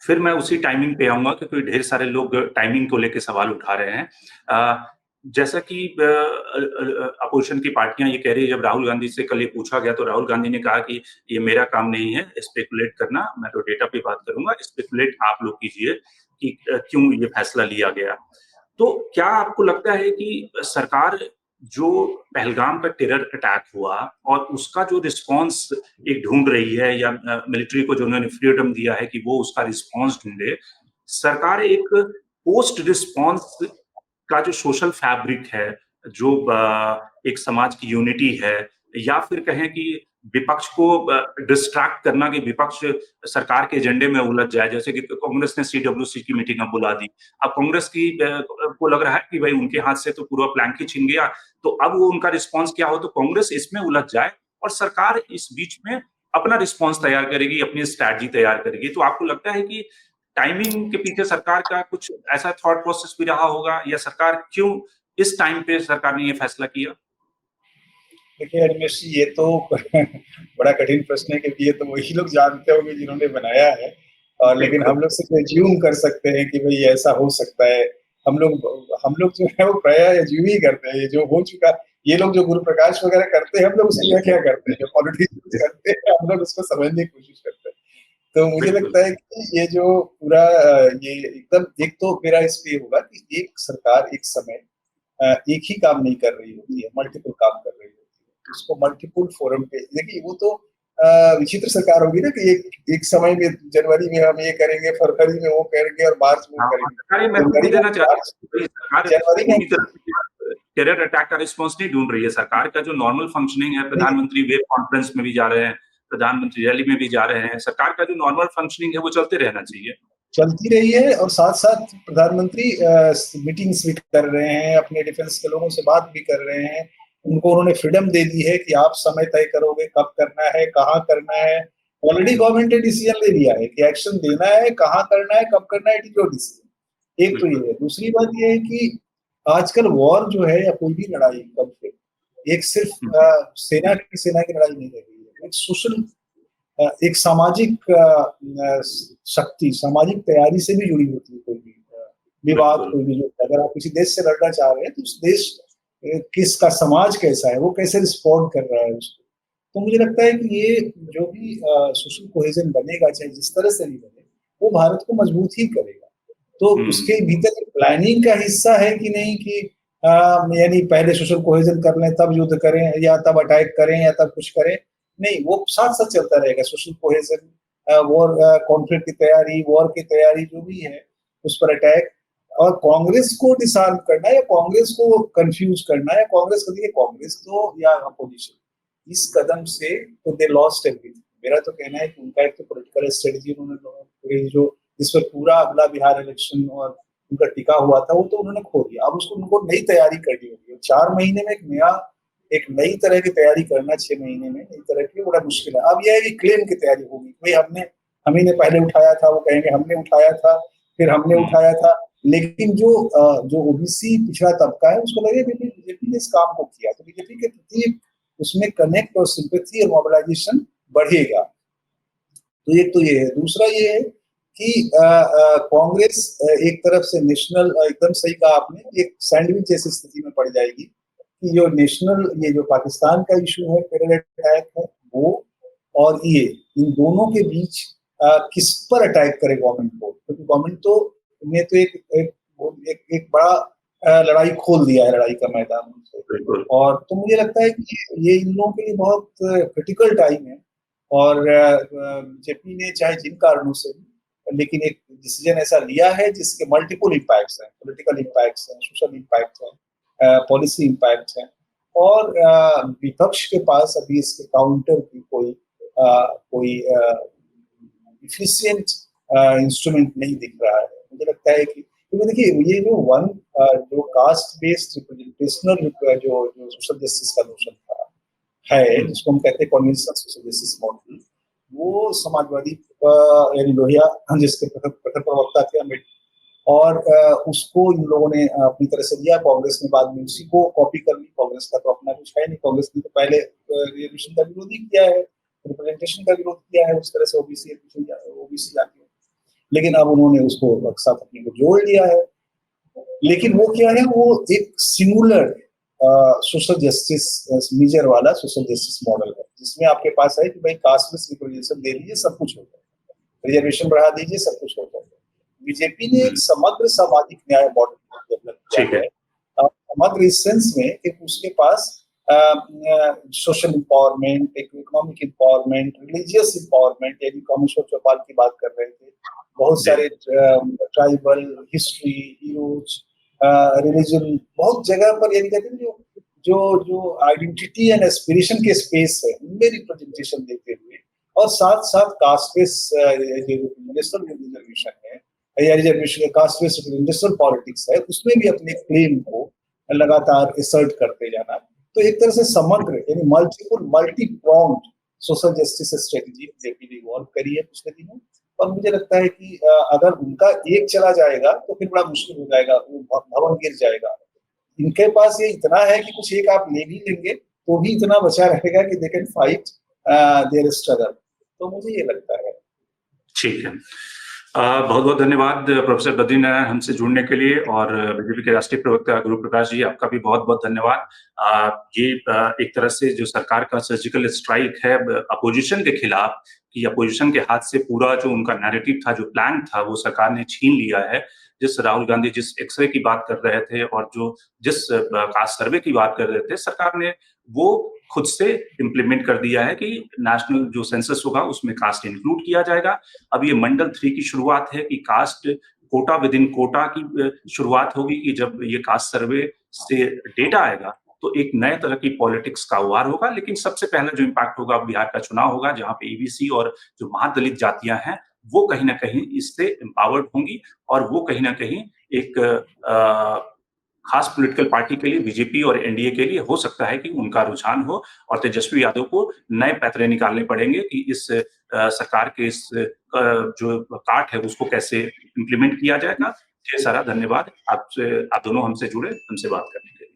फिर मैं उसी टाइमिंग पे आऊंगा क्योंकि ढेर सारे लोग टाइमिंग को लेकर सवाल उठा रहे हैं। जैसा कि अपोजिशन की पार्टियां ये कह रही है, जब राहुल गांधी से कल ये पूछा गया तो राहुल गांधी ने कहा कि ये मेरा काम नहीं है स्पेकुलेट करना, मैं तो डेटा पे बात करूंगा, स्पेकुलेट आप लोग कीजिए कि क्यों ये फैसला लिया गया। तो क्या आपको लगता है कि सरकार जो पहलगाम पर टेरर अटैक हुआ और उसका जो रिस्पांस एक ढूंढ रही है, या मिलिट्री को जो उन्होंने फ्रीडम दिया है कि वो उसका रिस्पांस ढूंढे, सरकार एक पोस्ट रिस्पॉन्स का जो सोशल फैब्रिक है, जो एक समाज की यूनिटी है, या फिर कहें कि विपक्ष को डिस्ट्रैक्ट करना कि विपक्ष सरकार के एजेंडे में उलझ जाए, जैसे कि कांग्रेस ने सीडब्ल्यूसी की मीटिंग अब बुला दी। अब कांग्रेस की को लग रहा है कि भाई उनके हाथ से तो पूरा प्लैंक ही छिन गया, तो अब वो उनका रिस्पॉन्स क्या हो, तो कांग्रेस इसमें उलझ जाए और सरकार इस बीच में अपना रिस्पॉन्स तैयार करेगी, अपनी स्ट्रैटेजी तैयार करेगी। तो आपको लगता है कि टाइमिंग के पीछे सरकार का कुछ ऐसा थॉट प्रोसेस भी रहा होगा, या सरकार क्यों इस टाइम पे सरकार ने ये फैसला किया? देखिए रमेश जी, ये तो बड़ा कठिन प्रश्न है, क्योंकि ये तो वही लोग जानते होंगे जिन्होंने बनाया है। और लेकिन बिल्कुल। हम लोग सिर्फ एज्यूम कर सकते हैं कि भाई ऐसा हो सकता है। हम लोग जो है वो प्रायः एज्यूम ही करते हैं, ये जो हो चुका। ये लोग जो गुरु प्रकाश वगैरह करते हैं, हम लोग उसकी क्या करते हैं, जो पॉलिटिक्स करते हैं हम लोग उसको समझने की कोशिश करते हैं। तो मुझे बिल्कुल। लगता है कि ये जो पूरा ये एकदम, एक तो मेरा इस पे होगा कि एक सरकार एक समय एक ही काम नहीं कर रही होती है, मल्टीपल काम कर रही होती है। उसको मल्टीपल फोरम पे देखिए, वो तो विचित्र सरकार होगी ना कि एक समय में जनवरी में हम ये करेंगे, फरवरी में वो करेंगे और मार्च में वो हाँ, और करेंगे। सरकार ये मैसेज भी जनवरी में देना चाहती मार्च है कि भाई सरकार जनवरी में पूरी तरह से टेरर अटैक का रिस्पॉन्स नहीं ढूंढ रही है। सरकार का जो नॉर्मल फंक्शनिंग है, नहीं, प्रधानमंत्री वेब कॉन्फ्रेंस में भी जा रहे हैं, प्रधानमंत्री रैली में भी जा रहे हैं, सरकार का जो नॉर्मल फंक्शनिंग है वो चलते रहना चाहिए। चलती रही है और साथ-साथ प्रधानमंत्री मीटिंग्स भी कर रहे हैं, अपने डिफेंस के लोगों से बात भी कर रहे हैं। उनको उन्होंने फ्रीडम दे दी है कि आप समय तय करोगे, कब करना है, कहाँ करना है। ऑलरेडी गवर्नमेंट ने डिसीजन ले लिया है कि एक्शन देना है, कहाँ करना है, कब करना है, इट इज़ योर डिसीजन। एक तो बिल्कुल। ये है। दूसरी बात ये है कि आजकल वॉर जो है या कोई भी लड़ाई, कॉन्फ्लिक्ट, एक सिर्फ हुँ, सेना की लड़ाई नहीं रह गई है। एक सोशल एक सामाजिक शक्ति, सामाजिक तैयारी से भी जुड़ी होती है कोई भी विवाद, बिल्कुल। कोई भी जो, अगर आप किसी देश से लड़ना चाह रहे हैं तो उस देश किसका समाज कैसा है, वो कैसे रिस्पॉन्ड कर रहा है उसको। तो मुझे लगता है कि ये जो भी सोशल कोहेजन बनेगा, चाहे जिस तरह से भी बने, वो भारत को मजबूत ही करेगा। तो हुँ, उसके भीतर प्लानिंग का हिस्सा है कि नहीं कि यानी पहले सोशल कोहेजन कर लें, तब युद्ध करें या तब अटैक करें या तब कुछ करें। नहीं, वो साथ-साथ चलता रहेगा। सोशल कोहेजन, वॉर, कॉन्फ्लिक्ट की तैयारी, वॉर की तैयारी जो भी है, उस पर अटैक, और कांग्रेस को डिसआर्म करना या कांग्रेस को कंफ्यूज करना या कांग्रेस को, देखिए कांग्रेस तो या अपोजिशन इस कदम से तो दे लॉस्ट एवरीथिंग। मेरा तो कहना है कि उनका एक तो पॉलिटिकल स्ट्रेटजी उन्होंने जो जिस पर पूरा अगला बिहार इलेक्शन और उनका टिका हुआ था, वो तो उन्होंने खो दिया। अब उसको उनको नई तैयारी करनी होगी। 4 महीने में एक नई तरह की तैयारी करना, 6 महीने में नई तरह की, बड़ा मुश्किल है। अब यह है कि क्लेम की तैयारी होगी, भाई हम ही ने पहले उठाया था, वो कहेंगे हमने उठाया था, फिर हमने हुँ, उठाया था। लेकिन जो ओबीसी पिछड़ा तबका है उसको लगे बीजेपी ने इस काम को किया, तो बीजेपी के प्रति उसमें कनेक्ट और सिंपैथी और मोबिलाइजेशन बढ़ेगा। तो एक तो ये है। दूसरा ये है कि कांग्रेस एक तरफ से नेशनल, एकदम सही कहा आपने, एक सैंडविच जैसी स्थिति में पड़ जाएगी कि जो नेशनल, ये जो पाकिस्तान का इशू है, टेरर अटैक है वो, और ये इन दोनों के बीच किस पर अटैक करे गवर्नमेंट को, क्योंकि गवर्नमेंट तो ने तो एक बड़ा लड़ाई खोल दिया है, लड़ाई का मैदान उनसे। बिल्कुल। और तो मुझे लगता है कि ये इन लोगों के लिए बहुत क्रिटिकल टाइम है। और बीजेपी ने चाहे जिन कारणों से भी, लेकिन एक डिसीजन ऐसा लिया है जिसके मल्टीपल इम्पैक्ट्स हैं, पॉलिटिकल इम्पैक्ट्स हैं, सोशल इम्पैक्ट हैं, पॉलिसी इम्पैक्ट हैं। और विपक्ष के पास अभी इसके काउंटर की कोई इफिशिएंट इंस्ट्रूमेंट नहीं दिख रहा है। मुझे लगता है कि, क्योंकि देखिए ये जो कास्ट बेस्ड रिप्रेजेंटेशनल जो जो सोशल जस्टिस का नोशन था है, हुँ, जिसको हम कहते हैं कन्वेंशनल सोशल जस्टिस मॉडल, वो समाजवादी यानी लोहिया जिसके प्रखर प्रवक्ता थे अम्बेडकर, और उसको इन लोगों ने अपनी तरह से लिया। कांग्रेस ने बाद में उसी को कॉपी कर ली। कांग्रेस का तो अपना कुछ है नहीं, कांग्रेस ने तो पहले रिजर्वेशन का विरोध ही किया है, रिप्रेजेंटेशन का विरोध किया है, उस तरह से ओबीसी आके, लेकिन अब उन्होंने उसको साथ अपने को जोड़ लिया है। लेकिन वो क्या है, वो एक सिंगुलर सोशल जस्टिस मेजर वाला सोशल जस्टिस मॉडल है, जिसमें आपके पास है कि भाई कास्टलेस रिप्रेजेंटेशन दे दीजिए, सब कुछ होता है, रिजर्वेशन बढ़ा दीजिए, सब कुछ होता है। बीजेपी ने एक हुँ, समग्र सामाजिक न्याय मॉडल डेवलप किया ठीक है। है। समग्र इस सेंस में कि उसके पास social empowerment, economic empowerment, religious empowerment, यानी कामेश्वर चौपाल की बात कर रहे थे, बहुत सारे ट्राइबल हिस्ट्री, यूज, रिलीजन, बहुत जगह पर, यानी कहते हैं जो जो जो आइडेंटिटी एंड एस्पिरेशन के स्पेस है उनमें रिप्रेजेंटेशन देते हुए, और साथ साथ कास्ट बेस नेशनल रिजर्वेशन है या reservation caste base national politics है, उसमें भी अपने क्लेम को लगातार असर्ट करते जाना। तो एक तरह से समग्र यानी multi pronged social justice strategy BJP ने इवॉल्व करी है पिछले दिनों, और मुझे लगता है कि अगर उनका एक चला जाएगा तो फिर बड़ा मुश्किल हो जाएगा, वो भवन गिर जाएगा। इनके पास ये इतना है कि कुछ एक आप ले भी लेंगे तो भी इतना बचा रहेगा कि they can fight their struggle. तो मुझे ये लगता है। ठीक है, बहुत बहुत धन्यवाद प्रोफेसर बद्रीनारायण हमसे जुड़ने के लिए, और बीजेपी के राष्ट्रीय प्रवक्ता गुरु प्रकाश जी, आपका भी बहुत बहुत धन्यवाद। ये एक तरह से जो सरकार का सर्जिकल स्ट्राइक है अपोजिशन के खिलाफ, कि अपोजिशन के हाथ से पूरा जो उनका नैरेटिव था, जो प्लान था, वो सरकार ने छीन लिया है। जिस राहुल गांधी जिस एक्सरे की बात कर रहे थे और जो जिस कास्ट सर्वे की बात कर रहे थे, सरकार ने वो खुद से इम्प्लीमेंट कर दिया है कि नेशनल जो सेंसस होगा उसमें कास्ट इंक्लूड किया जाएगा। अब ये मंडल 3 की शुरुआत है कि caste quota within quota की शुरुआत होगी, कि जब ये कास्ट सर्वे से डेटा आएगा तो एक नए तरह की पॉलिटिक्स का वार होगा। लेकिन सबसे पहला जो इम्पैक्ट होगा बिहार का चुनाव होगा, जहां पे ईबीसी और जो महादलित जातियां हैं वो कहीं ना कहीं इससे एम्पावर्ड होंगी, और वो कहीं ना कहीं एक खास पॉलिटिकल पार्टी के लिए, बीजेपी और एनडीए के लिए हो सकता है कि उनका रुझान हो, और तेजस्वी यादव को नए पैतरे निकालने पड़ेंगे कि इस सरकार के इस जो काट है उसको कैसे इम्प्लीमेंट किया जाएगा। ढेर सारा धन्यवाद आपसे, आप दोनों हमसे जुड़े, हमसे बात करने के लिए।